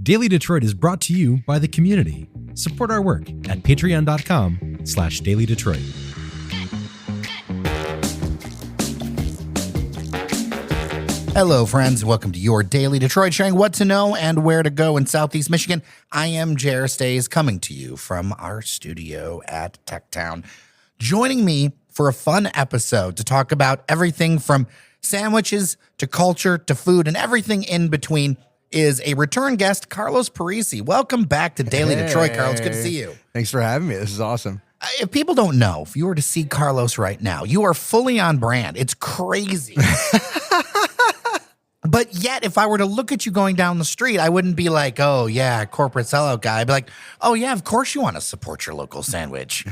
Daily Detroit is brought to you by the community. Support our work at patreon.com/Daily Detroit. Hello, friends. Welcome to your Daily Detroit, sharing what to know and where to go in Southeast Michigan. I am Jer Stays, coming to you from our studio at Techtown. Joining me for a fun episode to talk about everything from sandwiches to culture to food and everything in between is a return guest, Carlos Parisi. Welcome back to Daily Detroit, Carlos. Good to see you. Thanks for having me. This is awesome. If people don't know, if you were to see Carlos right now, you are fully on brand. It's crazy. But yet, if I were to look at you going down the street, I wouldn't be like, oh, yeah, corporate sellout guy. I'd be like, oh, yeah, of course you want to support your local sandwich.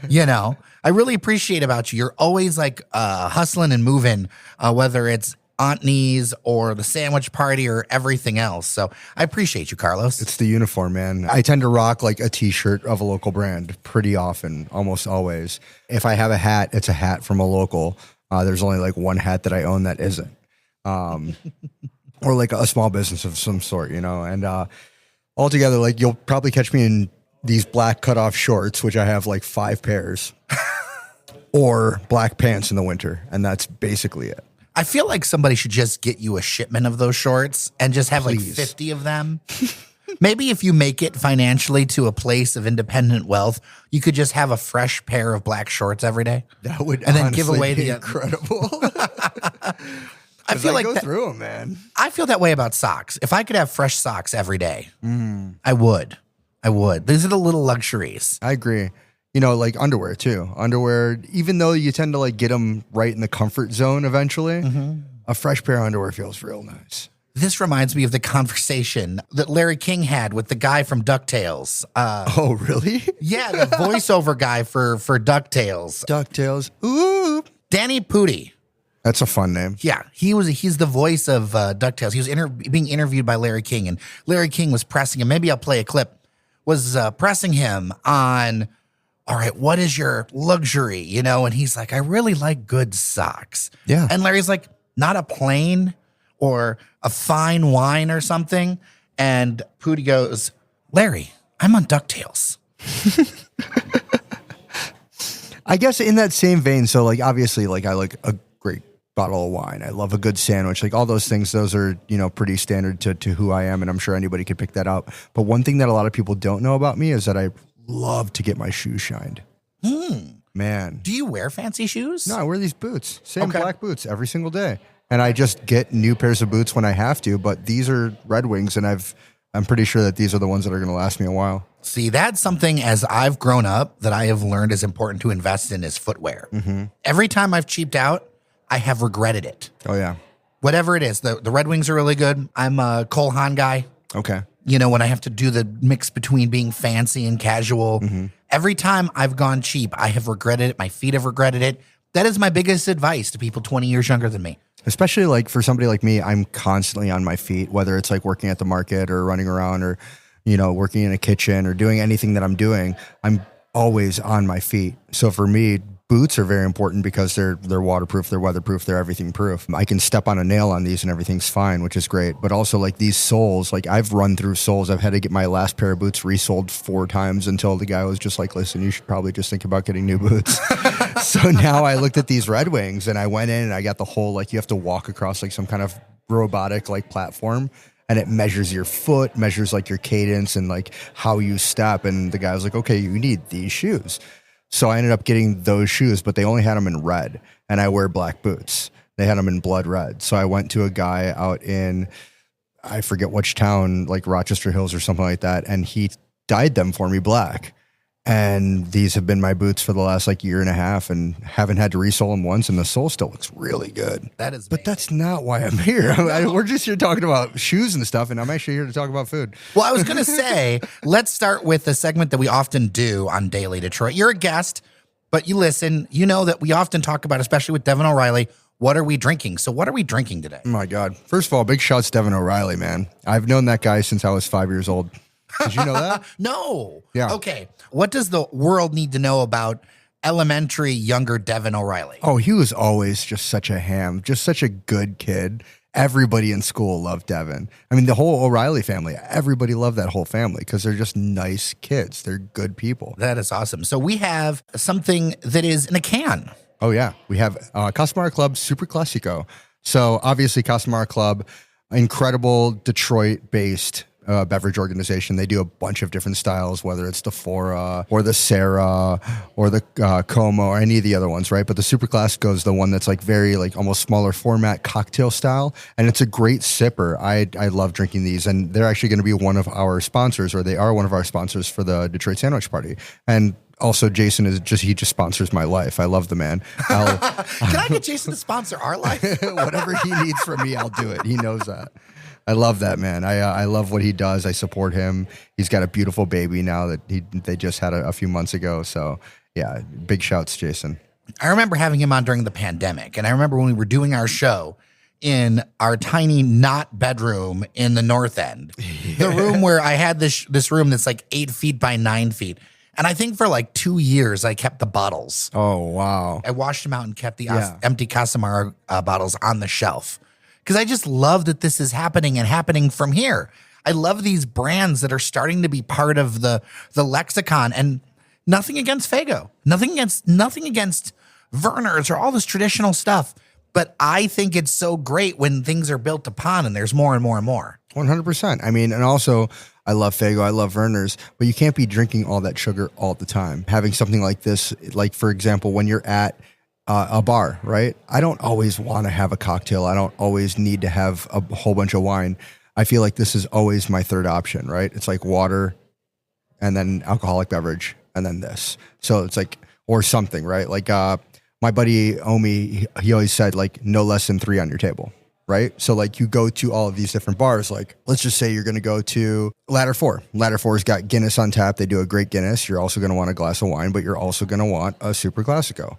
You know, I really appreciate about you. You're always like hustling and moving, whether it's Aunt Nee's or the sandwich party or everything else. So I appreciate you, Carlos. It's the uniform, man. I tend to rock like a t-shirt of a local brand pretty often, almost always. If I have a hat, it's a hat from a local. There's only like one hat that I own that isn't. Or like a small business of some sort, you know, and altogether, like you'll probably catch me in these black cutoff shorts, which I have like 5 pairs, or black pants in the winter, and that's basically it. I feel like somebody should just get you a shipment of those shorts and just have like 50 of them. Maybe if you make it financially to a place of independent wealth, you could just have a fresh pair of black shorts every day. That would and then give away the incredible. I feel like go through them, man. I feel that way about socks. If I could have fresh socks every day, I would. These are the little luxuries. I agree. You know, like underwear too. Underwear, even though you tend to like get them right in the comfort zone eventually, a fresh pair of underwear feels real nice. This reminds me of the conversation that Larry King had with the guy from DuckTales. Oh, really? Yeah, the voiceover guy for DuckTales. DuckTales. Ooh. Danny Pudi. That's a fun name. Yeah, he's the voice of DuckTales. He was being interviewed by Larry King, and Larry King was pressing him. Maybe I'll play a clip. Was pressing him on, all right, what is your luxury? You know, and he's like, I really like good socks. Yeah. And Larry's like, not a plain or a fine wine or something. And Pooty goes, Larry, I'm on DuckTales. I guess in that same vein, so like obviously like I like a great bottle of wine. I love a good sandwich. Like all those things, those are, you know, pretty standard to who I am, and I'm sure anybody could pick that up. But one thing that a lot of people don't know about me is that I love to get my shoes shined. Man. Do you wear fancy shoes? No, I wear these boots. Same black boots every single day. And I just get new pairs of boots when I have to, but these are Red Wings, and I'm pretty sure that these are the ones that are going to last me a while. See, that's something as I've grown up that I have learned is important to invest in is footwear. Every time I've cheaped out, I have regretted it. Oh, yeah. Whatever it is. The Red Wings are really good. I'm a Cole Haan guy. Okay. You know, when I have to do the mix between being fancy and casual. Every time I've gone cheap, I have regretted it. My feet have regretted it. That is my biggest advice to people 20 years younger than me. Especially like for somebody like me, I'm constantly on my feet, whether it's like working at the market or running around or, you know, working in a kitchen or doing anything that I'm doing. I'm always on my feet. So for me, boots are very important because they're waterproof, they're weatherproof, they're everything proof. I can step on a nail on these and everything's fine, which is great. But also like these soles, like I've run through soles. I've had to get my last pair of boots resoled 4 times until the guy was just like, listen, you should probably just think about getting new boots. So now I looked at these Red Wings and I went in and I got the whole, like you have to walk across like some kind of robotic like platform. And it measures your foot, measures like your cadence and like how you step. And the guy was like, okay, you need these shoes. So I ended up getting those shoes, but they only had them in red, and I wear black boots. They had them in blood red. So I went to a guy out in, I forget which town, like Rochester Hills or something like that, and he dyed them for me black. And these have been my boots for the last like year and a half and haven't had to resole them once. And the sole still looks really good. That is, but that's not why I'm here. We're just here talking about shoes and stuff. And I'm actually here to talk about food. Well, I was going to say, let's start with the segment that we often do on Daily Detroit. You're a guest, but you listen. You know that we often talk about, especially with Devin O'Reilly, what are we drinking? So what are we drinking today? Oh my God. First of all, big shouts to Devin O'Reilly, man. I've known that guy since I was 5 years old. Did you know that? No. Yeah. Okay. What does the world need to know about elementary younger Devin O'Reilly? Oh, he was always just such a ham, just such a good kid. everybody in school loved Devin. I mean, the whole O'Reilly family, everybody loved that whole family because they're just nice kids. They're good people. That is awesome. So we have something that is in a can. Oh, yeah. We have Casamara Club Super Classico. So obviously Casamara Club, incredible Detroit-based beverage organization. They do a bunch of different styles, whether it's the Fora or the Sarah or the Como or any of the other ones, right? But the Super Classico is the one that's like very like almost smaller format cocktail style, and it's a great sipper. I love drinking these, and they're actually going to be one of our sponsors, or they are one of our sponsors for the Detroit Sandwich Party. And also, Jason he just sponsors my life. I love the man. Can I get Jason to sponsor our life? Whatever he needs from me, I'll do it. He knows that. I love that, man. I love what he does. I support him. He's got a beautiful baby now that they just had a few months ago. So, yeah, big shouts, Jason. I remember having him on during the pandemic, and I remember when we were doing our show in our tiny not bedroom in the North End, the room where I had this room that's like 8 feet by 9 feet. And I think for like 2 years, I kept the bottles. Oh, wow. I washed them out and kept the empty Casamara bottles on the shelf. Because I just love that this is happening and happening from here. I love these brands that are starting to be part of the lexicon. And nothing against Faygo, nothing against Werner's or all this traditional stuff. But I think it's so great when things are built upon and there's more and more and more. 100%. I mean, and also I love Faygo, I love Werner's, but you can't be drinking all that sugar all the time. Having something like this, like for example, when you're at a bar, right? I don't always want to have a cocktail. I don't always need to have a whole bunch of wine. I feel like this is always my third option, right? It's like water and then alcoholic beverage and then this. So it's like, or something, right? Like my buddy Omi, he always said like no less than 3 on your table, right? So like you go to all of these different bars, like let's just say you're going to go to Ladder 4. Ladder 4's got Guinness on tap. They do a great Guinness. You're also going to want a glass of wine, but you're also going to want a Super Classico.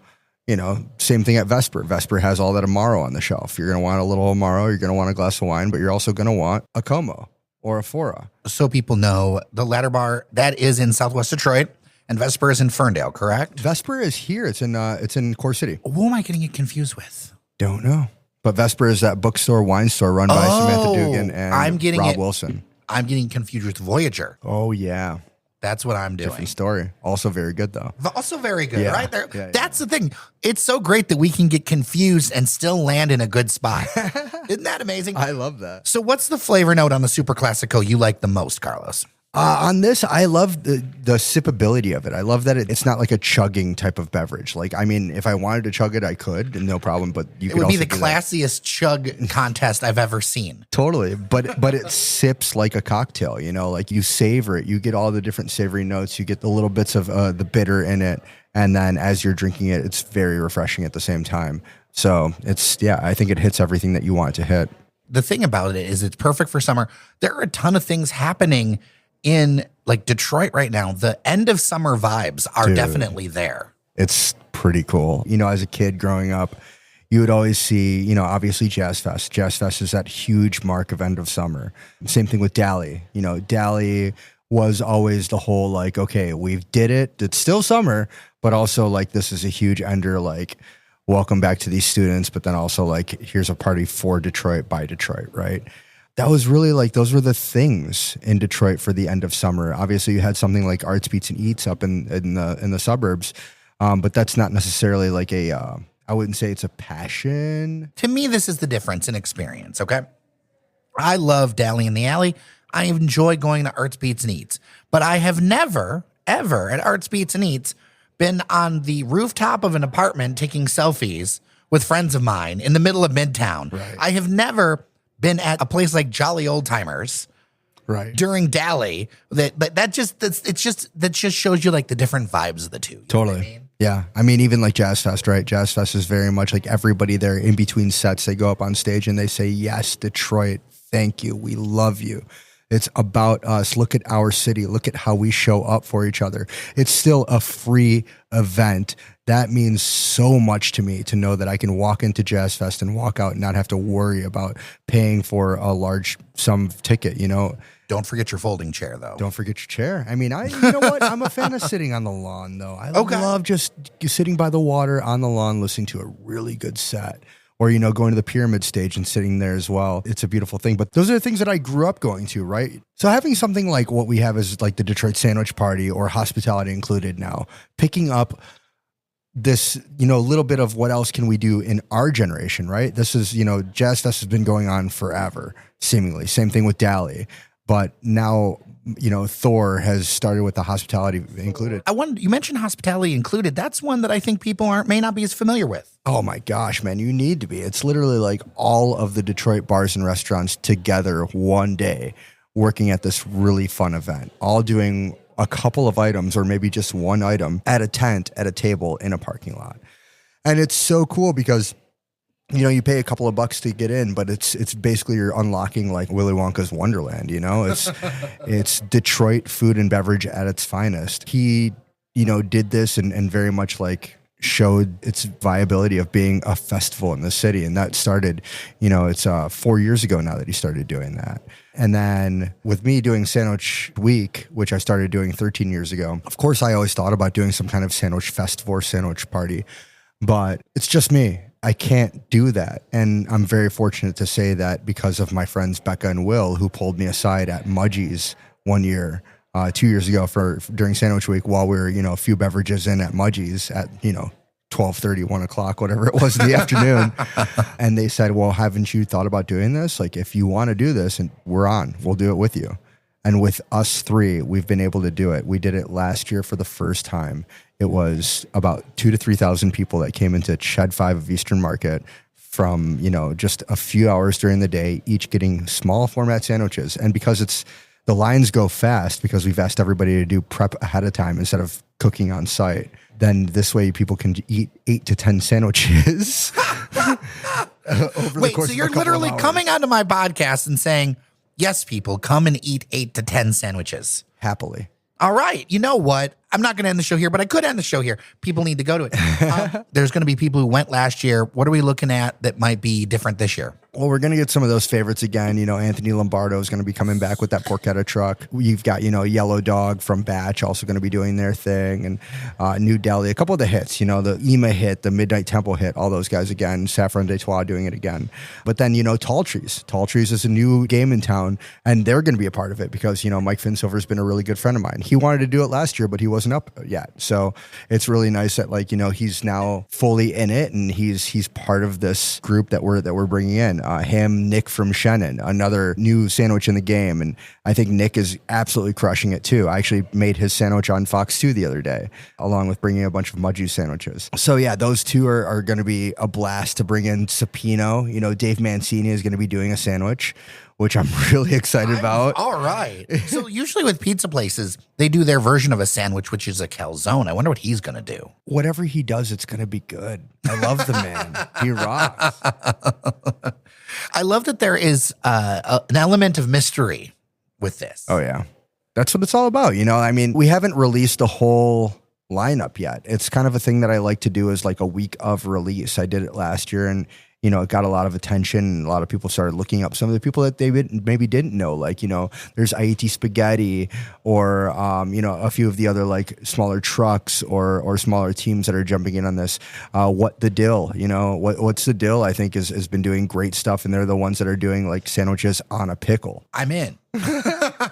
You know, same thing at Vesper. Vesper has all that Amaro on the shelf. You're going to want a little Amaro. You're going to want a glass of wine, but you're also going to want a Como or a Fora. So people know the Ladder Bar, that is in Southwest Detroit, and Vesper is in Ferndale, correct? Vesper is here. It's in Core City. Who am I getting it confused with? Don't know. But Vesper is that bookstore, wine store run by Samantha Dugan and Rob Wilson. I'm getting confused with Voyager. Oh, yeah. That's what I'm doing. Different story. Also very good, though. Also very good, right? There. Yeah, that's the thing. It's so great that we can get confused and still land in a good spot. Isn't that amazing? I love that. So what's the flavor note on the Super Classico you like the most, Carlos? On this, I love the sippability of it. I love that it's not like a chugging type of beverage. Like, I mean, if I wanted to chug it, I could, no problem. But you could it would also be the classiest chug contest I've ever seen. Totally, but it sips like a cocktail. You know, like you savor it. You get all the different savory notes. You get the little bits of the bitter in it, and then as you're drinking it, it's very refreshing at the same time. So I think it hits everything that you want it to hit. The thing about it is, it's perfect for summer. There are a ton of things happening in like Detroit right now. The end of summer vibes are definitely there. It's pretty cool. You know, as a kid growing up, you would always see, you know, obviously JazzFest. JazzFest is that huge mark of end of summer. Same thing with Dally. You know, Dally was always the whole like, okay, we did it. It's still summer, but also like this is a huge ender, like welcome back to these students, but then also like here's a party for Detroit by Detroit, right? That was really like, those were the things in Detroit for the end of summer. Obviously you had something like Arts Beats and Eats up in the suburbs. But that's not necessarily like I wouldn't say it's a passion. To me, this is the difference in experience. Okay. I love Dally in the Alley. I enjoy going to Arts Beats and Eats, but I have never, ever at Arts Beats and Eats been on the rooftop of an apartment taking selfies with friends of mine in the middle of Midtown. Right. I have never been at a place like Jolly Old Timers right during Dally. That just shows you like the different vibes of the two. Totally. I mean? Yeah. I mean, even like JazzFest, right? JazzFest is very much like everybody there in between sets. They go up on stage and they say, yes, Detroit, thank you. We love you. It's about us. Look at our city. Look at how we show up for each other. It's still a free event. That means so much to me to know that I can walk into JazzFest and walk out and not have to worry about paying for a large sum ticket, you know. Don't forget your folding chair, though. Don't forget your chair. I mean, you know what? I'm a fan of sitting on the lawn, though. I love just sitting by the water on the lawn, listening to a really good set or, going to the pyramid stage and sitting there as well. It's a beautiful thing. But those are the things that I grew up going to, right? So having something like what we have is like the Detroit Sandwich Party or hospitality included now, picking up this, little bit of what else can we do in our generation, right? This is, JazzFest has been going on forever, seemingly. Same thing with Dali. But now, Thor has started with the hospitality included. You mentioned hospitality included. That's one that I think people may not be as familiar with. Oh my gosh, man, you need to be. It's literally like all of the Detroit bars and restaurants together one day working at this really fun event, all doing a couple of items or maybe just one item at a tent, at a table in a parking lot. And it's so cool because you pay a couple of bucks to get in, but it's basically you're unlocking like Willy Wonka's Wonderland, It's Detroit food and beverage at its finest. He, did this and very much like showed its viability of being a festival in the city. And that started, it's 4 years ago now that he started doing that. And then with me doing Sandwich Week, which I started doing 13 years ago, of course, I always thought about doing some kind of sandwich festival or sandwich party, but it's just me. I can't do that. And I'm very fortunate to say that because of my friends Becca and Will, who pulled me aside at Mudgie's one year, 2 years ago during Sandwich Week while we were, a few beverages in at Mudgie's at, 12:30, 1 o'clock, whatever it was in the afternoon. And they said, well, haven't you thought about doing this? Like, if you want to do this, and we'll do it with you. And with us three, we've been able to do it. We did it last year for the first time. It was about 2,000 to 3,000 people that came into Shed 5 of Eastern Market from, just a few hours during the day, each getting small format sandwiches. And because the lines go fast, because we've asked everybody to do prep ahead of time instead of cooking on site, then this way people can eat 8 to 10 sandwiches. Wait, so you're literally coming onto my podcast and saying, yes, people, come and eat 8 to 10 sandwiches. Happily. All right. You know what? I'm not going to end the show here, but I could end the show here. People need to go to it. There's going to be people who went last year. What are we looking at that might be different this year? Well, we're going to get some of those favorites again. Anthony Lombardo is going to be coming back with that porchetta truck. You've got, Yellow Dog from Batch also going to be doing their thing. And New Delhi, a couple of the hits, the Ema hit, the Midnight Temple hit, all those guys again. Saffron Detroit doing it again. But then, Tall Trees. Tall Trees is a new game in town, and they're going to be a part of it because, Mike Finsilver's been a really good friend of mine. He wanted to do it last year, but he wasn't up yet. So it's really nice that he's now fully in it, and he's part of this group that we're bringing in. Nick from Shannon, another new sandwich in the game. And I think Nick is absolutely crushing it too. I actually made his sandwich on Fox 2 the other day, along with bringing a bunch of Mudgee sandwiches. So yeah, those two are going to be a blast to bring in. Sapino, Dave Mancini is going to be doing a sandwich, which I'm really excited about. All right. So usually with pizza places, they do their version of a sandwich, which is a calzone. I wonder what he's going to do. Whatever he does, it's going to be good. I love the man. He rocks. I love that there is an element of mystery with this. Oh, yeah. That's what it's all about. We haven't released the whole lineup yet. It's kind of a thing that I like to do as like a week of release. I did it last year, and it got a lot of attention, and a lot of people started looking up some of the people that they maybe didn't know. Like, there's Aiti Spaghetti or, a few of the other like smaller trucks or smaller teams that are jumping in on this. What the Dill, what's the Dill, I think has been doing great stuff. And they're the ones that are doing like sandwiches on a pickle. I'm in.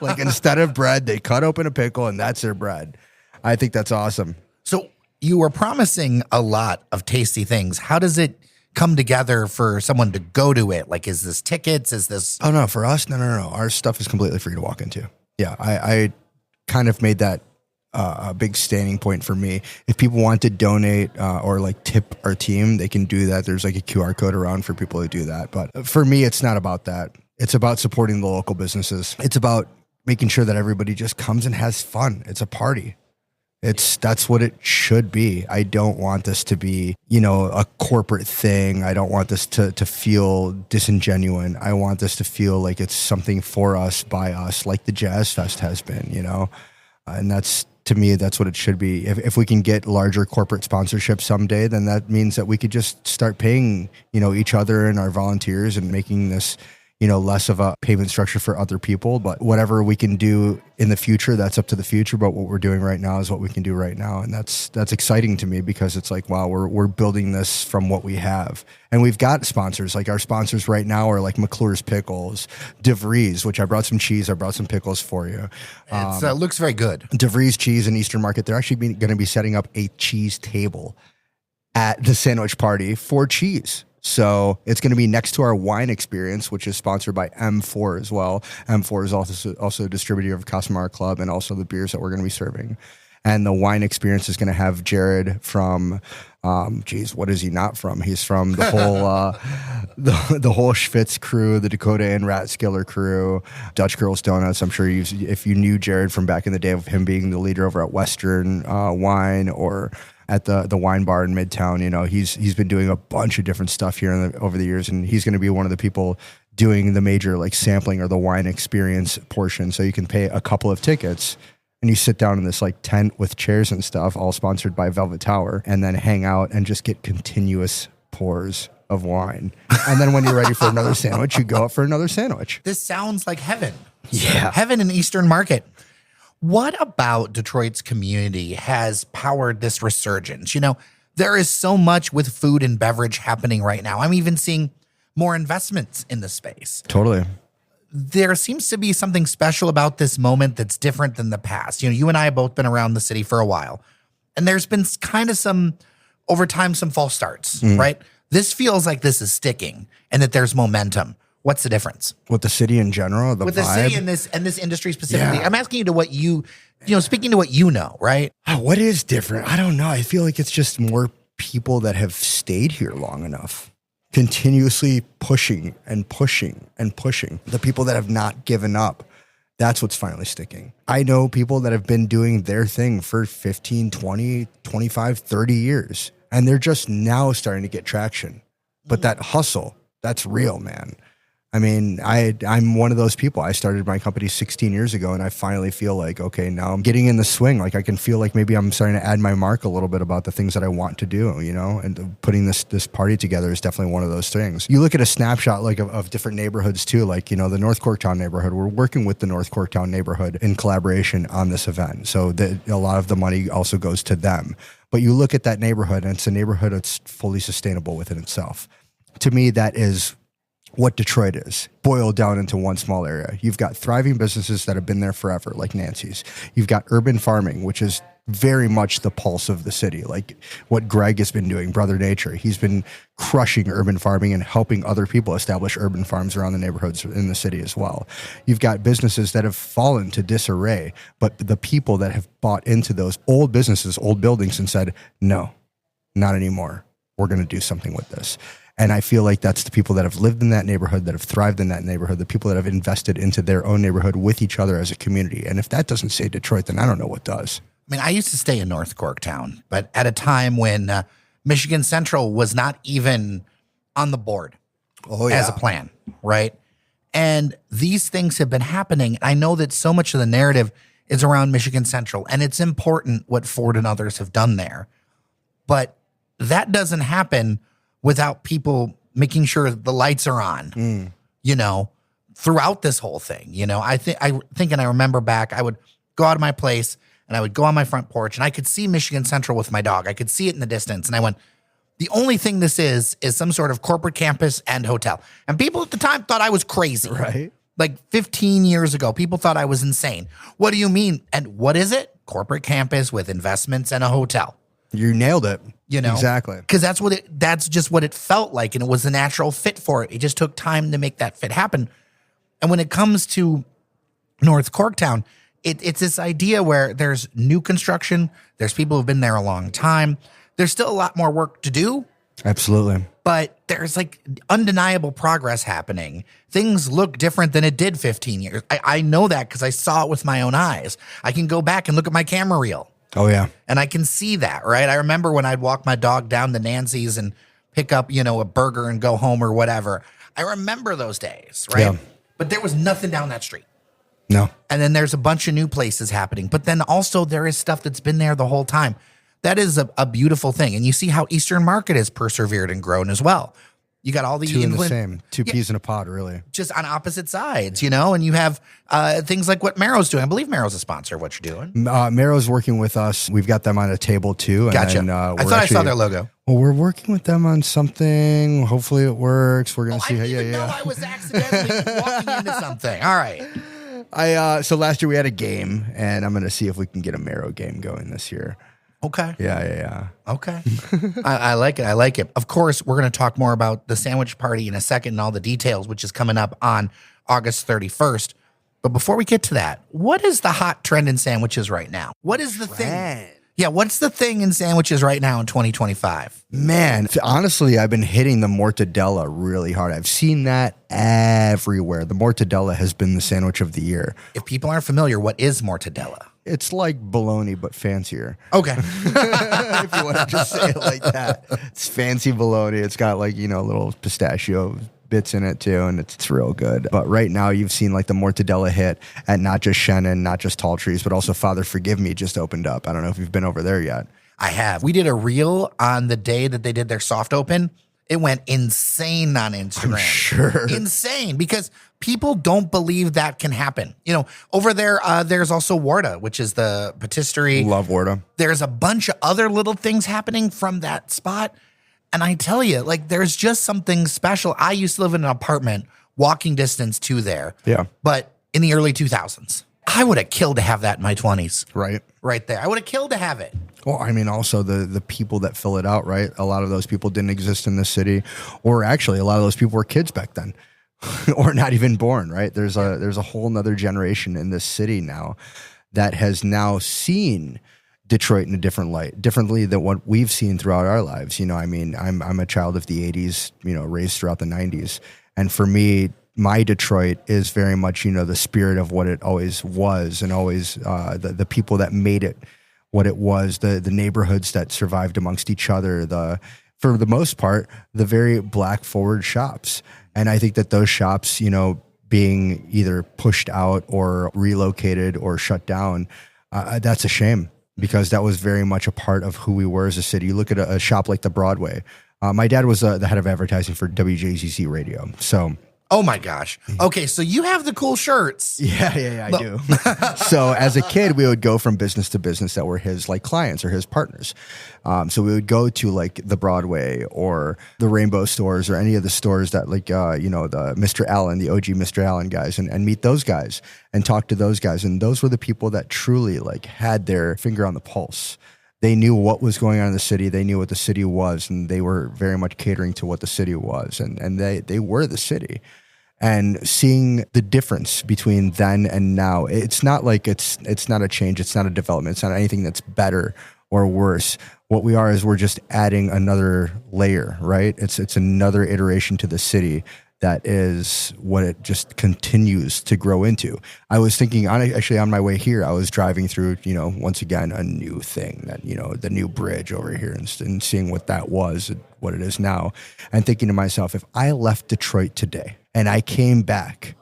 Like instead of bread, they cut open a pickle and that's their bread. I think that's awesome. So you were promising a lot of tasty things. How does it come together for someone to go to it? Like, is this tickets? Is this? Oh, no, for us? No. Our stuff is completely free to walk into. Yeah, I kind of made that a big standing point for me. If people want to donate or like tip our team, they can do that. There's like a QR code around for people to do that. But for me, it's not about that. It's about supporting the local businesses. It's about making sure that everybody just comes and has fun. It's a party. That's what it should be. I don't want this to be, a corporate thing. I don't want this to feel disingenuous. I want this to feel like it's something for us, by us, like the JazzFest has been, and that's, to me, that's what it should be. If we can get larger corporate sponsorship someday, then that means that we could just start paying, each other and our volunteers and making this, less of a payment structure for other people. But whatever we can do in the future, that's up to the future. But what we're doing right now is what we can do right now. And that's exciting to me because it's like, wow, we're building this from what we have. And we've got sponsors. Like our sponsors right now are like McClure's Pickles, DeVries, which I brought some cheese. I brought some pickles for you. It looks very good. DeVries Cheese in Eastern Market. They're actually going to be setting up a cheese table at the sandwich party for cheese. So it's going to be next to our wine experience, which is sponsored by M4 as well. M4 is also a distributor of Casamar Club and also the beers that we're going to be serving. And the wine experience is going to have Jared from, what is he not from? He's from the whole the whole Schwitz crew, the Dakota and Ratskiller crew, Dutch Girls Donuts. I'm sure if you knew Jared from back in the day of him being the leader over at Western Wine or at the wine bar in Midtown, he's been doing a bunch of different stuff here over the years, and he's going to be one of the people doing the major like sampling or the wine experience portion. So you can pay a couple of tickets and you sit down in this like tent with chairs and stuff, all sponsored by Velvet Tower, and then hang out and just get continuous pours of wine. And then when you're ready for another sandwich, you go up for another sandwich. This sounds like heaven. Yeah. Heaven in Eastern Market. What about Detroit's community has powered this resurgence? There is so much with food and beverage happening right now. I'm even seeing more investments in the space. Totally. There seems to be something special about this moment that's different than the past. You and I have both been around the city for a while, and there's been kind of over time, some false starts, right? This feels like this is sticking and that there's momentum. What's the difference? With the city in general, with vibe? The city and this industry specifically? Yeah. I'm asking you to what speaking to what you know, right? What is different? I don't know. I feel like it's just more people that have stayed here long enough, continuously pushing and pushing and pushing. The people that have not given up, that's what's finally sticking. I know people that have been doing their thing for 15, 20, 25, 30 years, and they're just now starting to get traction. But that hustle, that's real, man. I mean, I'm one of those people. I started my company 16 years ago, and I finally feel like, okay, now I'm getting in the swing. Like I can feel like maybe I'm starting to add my mark a little bit about the things that I want to do, and putting this party together is definitely one of those things. You look at a snapshot like of different neighborhoods too, like, the North Corktown neighborhood. We're working with the North Corktown neighborhood in collaboration on this event. So a lot of the money also goes to them. But you look at that neighborhood, and it's a neighborhood that's fully sustainable within itself. To me, that is what Detroit is, boiled down into one small area. You've got thriving businesses that have been there forever, like Nancy's. You've got urban farming, which is very much the pulse of the city, like what Greg has been doing, Brother Nature. He's been crushing urban farming and helping other people establish urban farms around the neighborhoods in the city as well. You've got businesses that have fallen to disarray, but the people that have bought into those old businesses, old buildings, and said, no, not anymore. We're going to do something with this. And I feel like that's the people that have lived in that neighborhood, that have thrived in that neighborhood, the people that have invested into their own neighborhood with each other as a community. And if that doesn't say Detroit, then I don't know what does. I mean, I used to stay in North Corktown, but at a time when Michigan Central was not even on the board as a plan, right? And these things have been happening. I know that so much of the narrative is around Michigan Central, and it's important what Ford and others have done there. But that doesn't happen without people making sure the lights are on, throughout this whole thing. I remember back, I would go out of my place and I would go on my front porch and I could see Michigan Central with my dog. I could see it in the distance. And I went, the only thing this is some sort of corporate campus and hotel. And people at the time thought I was crazy. Right. Like 15 years ago, people thought I was insane. What do you mean? And what is it? Corporate campus with investments and a hotel. You nailed it. Exactly. Because that's just what it felt like. And it was the natural fit for it. It just took time to make that fit happen. And when it comes to North Corktown, it's this idea where there's new construction. There's people who've been there a long time. There's still a lot more work to do. Absolutely. But there's like undeniable progress happening. Things look different than it did 15 years. I know that because I saw it with my own eyes. I can go back and look at my camera reel. Oh, yeah. And I can see that, right? I remember when I'd walk my dog down to Nancy's and pick up, a burger and go home or whatever. I remember those days, right? Yeah. But there was nothing down that street. No. And then there's a bunch of new places happening. But then also there is stuff that's been there the whole time. That is a beautiful thing. And you see how Eastern Market has persevered and grown as well. You got all the Two in the England, same. Two peas in a pod, really. just on opposite sides, and you have things like what Marrow's doing. I believe Marrow's a sponsor of what you're doing. Marrow's working with us. We've got them on a table too. And Gotcha. then, I thought I saw their logo. Well, we're working with them on something. Hopefully it works. We're going to see. I didn't even know I was accidentally walking into something. All right. So last year we had a game, and I'm going to see if we can get a Marrow game going this year. Okay. Yeah. Okay. I like it. Of course, we're going to talk more about the sandwich party in a second and all the details, which is coming up on August 31st. But before we get to that, what is the hot trend in sandwiches right now? What is the thing? Yeah, what's the thing in sandwiches right now in 2025? Man, honestly, I've been hitting the mortadella really hard. I've seen that everywhere. The mortadella has been the sandwich of the year. If people aren't familiar, what is mortadella? It's like bologna, but fancier. Okay. If you want to just say it like that. It's fancy bologna. It's got like, little pistachio bits in it too, and it's real good. But right now you've seen like the mortadella hit at not just Shannon, not just Tall Trees, but also Father Forgive Me just opened up. I don't know if you've been over there yet. I have. We did a reel on the day that they did their soft open. It went insane on Instagram. I'm sure. Insane, because people don't believe that can happen. Over there, there's also Warda, which is the patisserie. Love Warda. There's a bunch of other little things happening from that spot. And I tell you, like, there's just something special. I used to live in an apartment, walking distance to there. Yeah. But in the early 2000s, I would have killed to have that in my 20s. Right. Right there. I would have killed to have it. Well, I mean, also the people that fill it out, right? A lot of those people didn't exist in the city, or actually a lot of those people were kids back then or not even born, right? There's a whole nother generation in this city now that has now seen Detroit in a different light, differently than what we've seen throughout our lives. I mean, I'm a child of the 80s, raised throughout the 90s. And for me, my Detroit is very much, the spirit of what it always was, and always the people that made it what it was, the neighborhoods that survived amongst each other, for the most part, the very black forward shops. And I think that those shops, being either pushed out or relocated or shut down, that's a shame, because that was very much a part of who we were as a city. You look at a shop like the Broadway. My dad was the head of advertising for WJZZ Radio. So, oh my gosh. Okay, so you have the cool shirts. Yeah, I do. So as a kid, we would go from business to business that were his like clients or his partners. So we would go to like the Broadway or the Rainbow stores or any of the stores that like, the Mr. Allen, the OG Mr. Allen guys, and meet those guys and talk to those guys. And those were the people that truly like had their finger on the pulse. They knew what was going on in the city. They knew what the city was, and they were very much catering to what the city was. And they were the city. And seeing the difference between then and now, it's not like it's not a change. It's not a development. It's not anything that's better or worse. What we are is we're just adding another layer, right? It's another iteration to the city that is what it just continues to grow into. I was thinking, actually on my way here, I was driving through, once again, a new thing, that, the new bridge over here, and seeing what that was, and what it is now, and thinking to myself, if I left Detroit today and I came back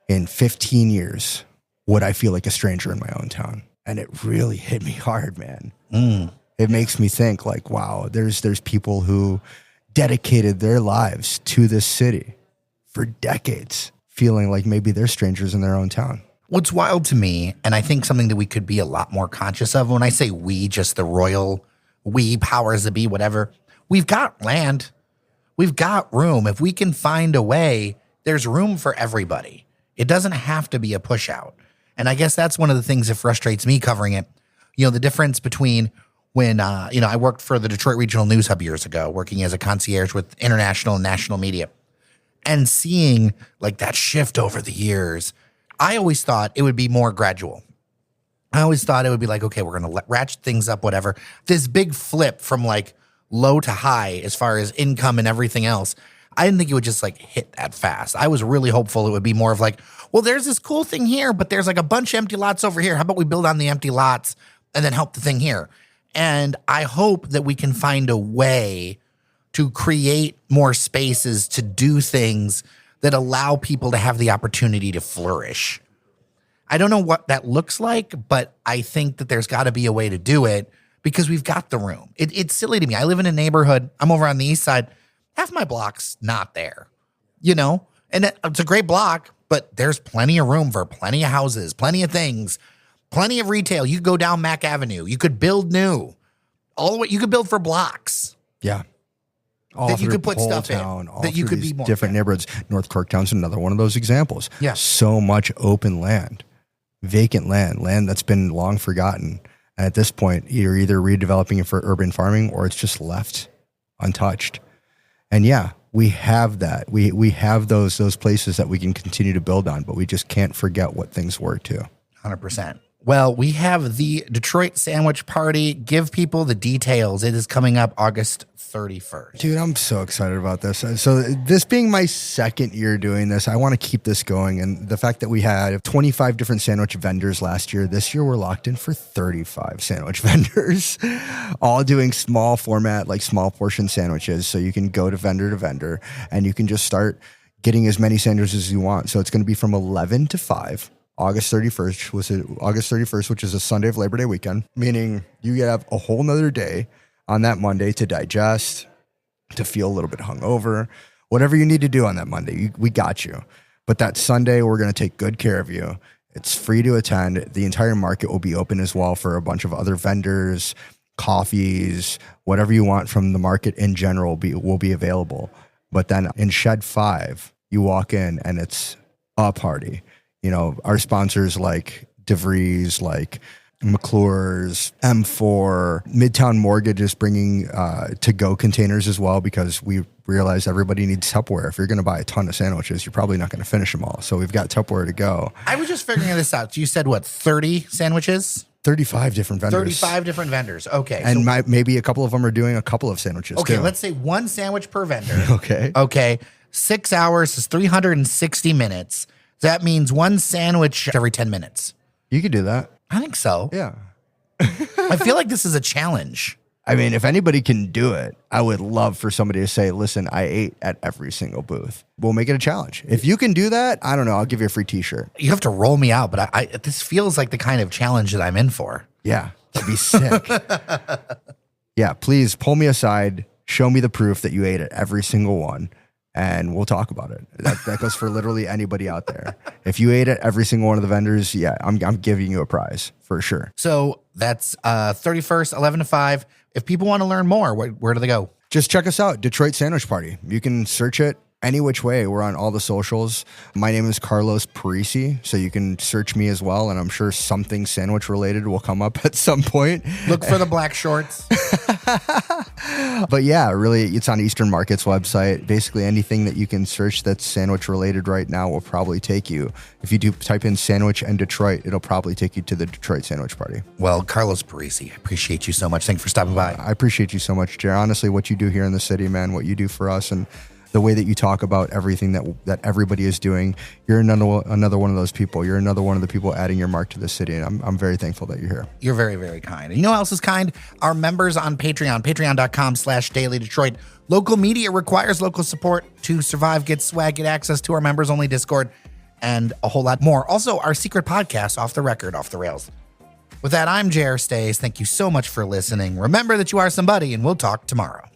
in 15 years, would I feel like a stranger in my own town? And it really hit me hard, man. It makes me think like, wow, there's people who dedicated their lives to this city for decades, feeling like maybe they're strangers in their own town. What's wild to me, and I think something that we could be a lot more conscious of, when I say we, just the royal we, powers that be, whatever, we've got land, we've got room. If we can find a way, there's room for everybody. It doesn't have to be a push out. And I guess that's one of the things that frustrates me covering it. The difference between when, I worked for the Detroit Regional News Hub years ago, working as a concierge with international and national media, and seeing like that shift over the years. I always thought it would be more gradual. I always thought it would be like, okay, we're going to ratchet things up, whatever. This big flip from like low to high as far as income and everything else. I didn't think it would just like hit that fast. I was really hopeful it would be more of like, well, there's this cool thing here, but there's like a bunch of empty lots over here. How about we build on the empty lots and then help the thing here? And I hope that we can find a way to create more spaces to do things that allow people to have the opportunity to flourish. I don't know what that looks like, but I think that there's got to be a way to do it because we've got the room. It's silly to me. I live in a neighborhood. I'm over on the east side. half my block's not there, and it's a great block, but there's plenty of room for plenty of houses, plenty of things, plenty of retail. You could go down Mack Avenue. You could build new. All the way, you could build for blocks. Yeah. All that you could through put stuff Poletown, in. all That you through could these be more different neighborhoods. North Corktown's another one of those examples. Yeah. So much open land, vacant land that's been long forgotten. And at this point, you're either redeveloping it for urban farming or it's just left untouched. And yeah, we have that. We have those places that we can continue to build on, but we just can't forget what things were too. 100%. Well, we have the Detroit Sandwich Party. Give people the details. It is coming up August 31st. Dude, I'm so excited about this. So this being my second year doing this, I want to keep this going. And the fact that we had 25 different sandwich vendors last year, this year we're locked in for 35 sandwich vendors, all doing small format, like small portion sandwiches. So you can go to vendor and you can just start getting as many sandwiches as you want. So it's going to be from 11 to 5. August 31st, which is a Sunday of Labor Day weekend, meaning you have a whole nother day on that Monday to digest, to feel a little bit hungover, whatever you need to do on that Monday, we got you. But that Sunday, we're going to take good care of you. It's free to attend. The entire market will be open as well for a bunch of other vendors, coffees, whatever you want from the market in general will be available. But then in Shed 5, you walk in and it's a party. Our sponsors like DeVries, like McClure's, M4, Midtown Mortgage is bringing to-go containers as well, because we realize everybody needs Tupperware. If you're going to buy a ton of sandwiches, you're probably not going to finish them all. So we've got Tupperware to go. I was just figuring this out. You said, 30 sandwiches? 35 different vendors. 35 different vendors. Okay. And maybe a couple of them are doing a couple of sandwiches Okay, too. let's say one sandwich per vendor. Okay. 6 hours is 360 minutes. That means one sandwich every 10 minutes. You could do that. I think so. Yeah. I feel like this is a challenge. I mean, if anybody can do it, I would love for somebody to say, listen, I ate at every single booth. We'll make it a challenge. If you can do that, I don't know, I'll give you a free t-shirt. You have to roll me out, but this feels like the kind of challenge that I'm in for. Yeah, that'd be sick. Yeah, please pull me aside, show me the proof that you ate at every single one, and we'll talk about it. That goes for literally anybody out there. If you ate at every single one of the vendors, yeah, I'm giving you a prize for sure. So that's 31st, 11 to 5. If people want to learn more, where do they go? Just check us out, Detroit Sandwich Party. You can search it any which way. We're on all the socials. My name is Carlos Parisi, so you can search me as well, and I'm sure something sandwich related will come up at some point. Look for the black shorts. But yeah, really, it's on Eastern Market's website. Basically, anything that you can search that's sandwich related right now will probably take you. If you do type in sandwich and Detroit, it'll probably take you to the Detroit Sandwich Party. Well, Carlos Parisi, I appreciate you so much. Thanks for stopping by. I appreciate you so much, Jer. Honestly, what you do here in the city, man, what you do for us, and the way that you talk about everything that everybody is doing, you're another one of those people. You're another one of the people adding your mark to the city, and I'm very thankful that you're here. You're very, very kind. And you know who else is kind? Our members on Patreon, patreon.com/dailydetroit. Local media requires local support to survive. Get swag, get access to our members-only Discord, and a whole lot more. Also, our secret podcast, Off the Record, Off the Rails. With that, I'm J.R. Stays. Thank you so much for listening. Remember that you are somebody, and we'll talk tomorrow.